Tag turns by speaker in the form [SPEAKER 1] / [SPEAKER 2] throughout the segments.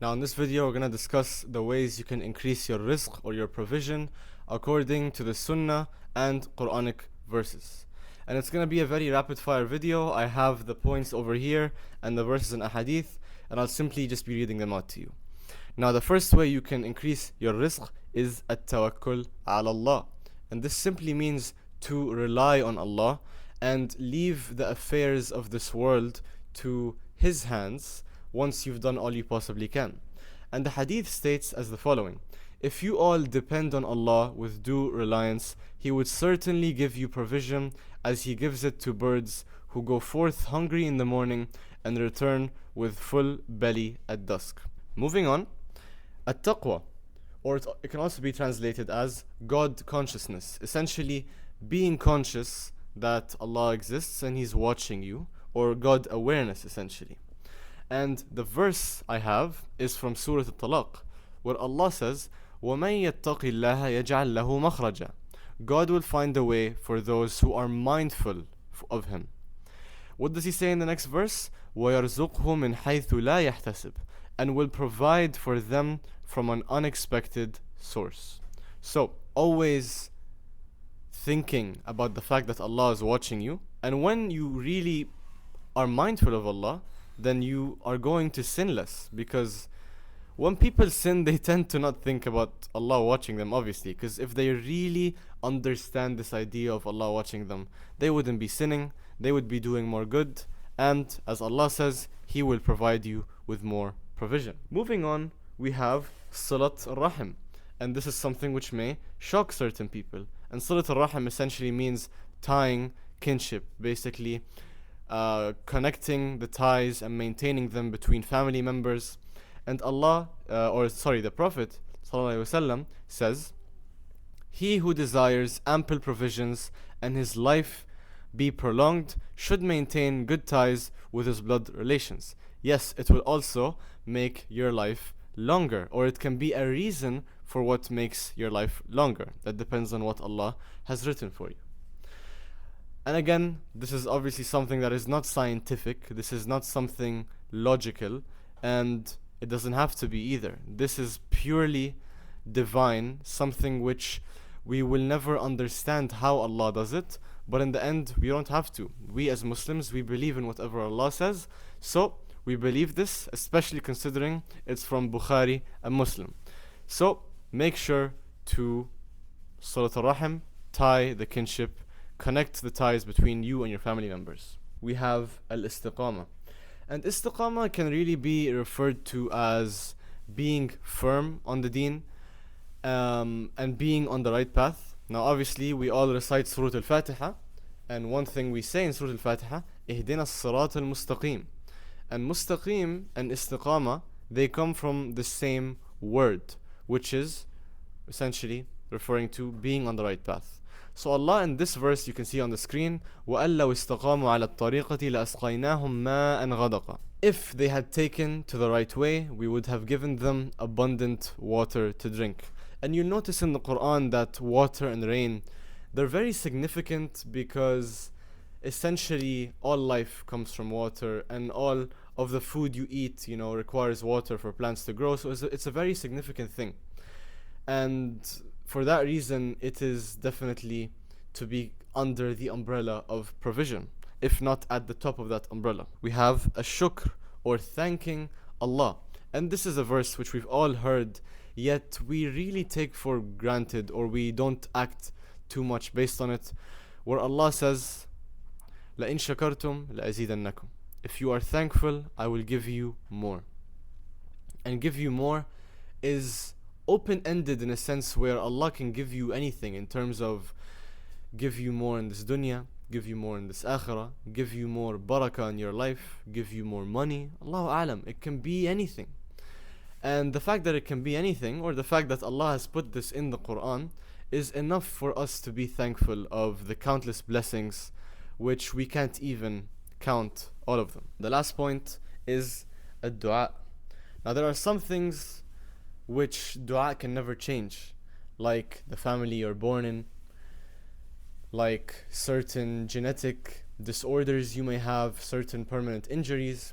[SPEAKER 1] Now in this video we're going to discuss the ways you can increase your rizq or your provision according to the Sunnah and Quranic verses. And it's going to be a very rapid fire video. I have the points over here and the verses in ahadith, and I'll simply just be reading them out to you. Now the first way you can increase your rizq is at-tawakkul ala Allah. And this simply means to rely on Allah and leave the affairs of this world to His hands once you've done all you possibly can. And the hadith states as the following: if you all depend on Allah with due reliance, He would certainly give you provision as He gives it to birds who go forth hungry in the morning and return with full belly at dusk. Moving on, at-taqwa, or it can also be translated as God consciousness, essentially being conscious that Allah exists and He's watching you, or God awareness essentially. And the verse I have is from Surah Al-Talaq, where Allah says, وَمَن يَتَّقِ اللَّهَ يَجْعَلْ لَهُ مَخْرَجًا. God will find a way for those who are mindful of Him. What does He say in the next verse? وَيَرْزُقْهُ مِنْ حَيْثُ لَا يَحْتَسِبْ, and will provide for them from an unexpected source. So, always thinking about the fact that Allah is watching you, and when you really are mindful of Allah, then you are going to sin less, because when people sin they tend to not think about Allah watching them, obviously, because if they really understand this idea of Allah watching them, they wouldn't be sinning, they would be doing more good, and as Allah says, He will provide you with more provision. Moving on, we have Salat al-Rahim, and this is something which may shock certain people. And Salat al-Rahim essentially means tying kinship, basically connecting the ties and maintaining them between family members. And the Prophet ﷺ says, he who desires ample provisions and his life be prolonged should maintain good ties with his blood relations. Yes, it will also make your life longer, or it can be a reason for what makes your life longer. That depends on what Allah has written for you. And again, this is obviously something that is not scientific, this is not something logical, and it doesn't have to be either. This is purely divine, something which we will never understand how Allah does it, but in the end, we don't have to. We as Muslims, we believe in whatever Allah says, so we believe this, especially considering it's from Bukhari and Muslim. So make sure to Salat al-Rahim, tie the kinship, connect the ties between you and your family members. We have al-istiqamah. And istiqamah can really be referred to as being firm on the deen, and being on the right path. Now obviously we all recite Surah Al-Fatiha, and one thing we say in Surah Al-Fatiha, اهدنا الصراط المستقيم. And mustaqim and istiqamah, they come from the same word, which is essentially referring to being on the right path. So Allah in this verse you can see on the screen, وَأَن لَوْ اسْتَقَامُوا عَلَى الطَّرِيقَةِ لَأَسْقَيْنَاهُمْ مَاءً غَدَقًا. If they had taken to the right way, we would have given them abundant water to drink. And you notice in the Quran that water and rain, they're very significant because essentially all life comes from water, and all of the food you eat, requires water for plants to grow. So it's a very significant thing. And for that reason, it is definitely to be under the umbrella of provision, if not at the top of that umbrella. We have a shukr, or thanking Allah. And this is a verse which we've all heard, yet we really take for granted, or we don't act too much based on it, where Allah says, لَإِن شَكَرْتُمْ لَأَزِيدَنَّكُمْ. If you are thankful, I will give you more. And give you more is open-ended in a sense where Allah can give you anything, in terms of give you more in this dunya, give you more in this akhirah, give you more barakah in your life, give you more money. Allahu alam, it can be anything. And the fact that it can be anything, or the fact that Allah has put this in the Quran, is enough for us to be thankful of the countless blessings which we can't even count all of them. The last point is a dua. Now there are some things which dua can never change, like the family you're born in, like certain genetic disorders you may have, certain permanent injuries.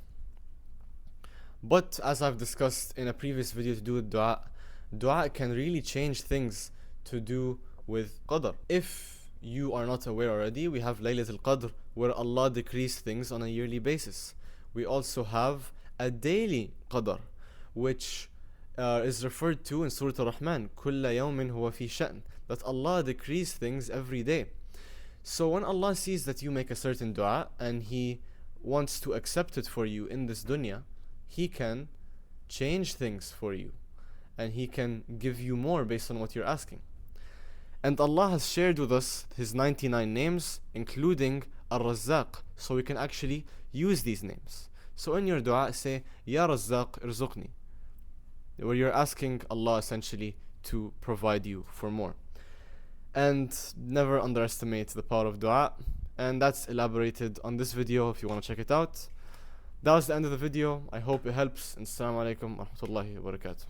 [SPEAKER 1] But as I've discussed in a previous video to do with dua can really change things to do with qadr. If you are not aware already, we have Laylatul Qadr, where Allah decrees things on a yearly basis. We also have a daily qadr, which is referred to in Surah Ar-Rahman, كُلَّ يَوْمٍ هُوَ فِي شَأْنٍ, that Allah decrees things every day. So when Allah sees that you make a certain dua and He wants to accept it for you in this dunya, He can change things for you and He can give you more based on what you're asking. And Allah has shared with us His 99 names, including Ar-Razzaq, so we can actually use these names. So in your dua, say, Ya Razzaq irzuqni, where you're asking Allah essentially to provide you for more. And never underestimate the power of dua. And that's elaborated on this video if you want to check it out. That was the end of the video. I hope it helps. And Assalamu alaikum wa rahmatullahi wa barakatuh.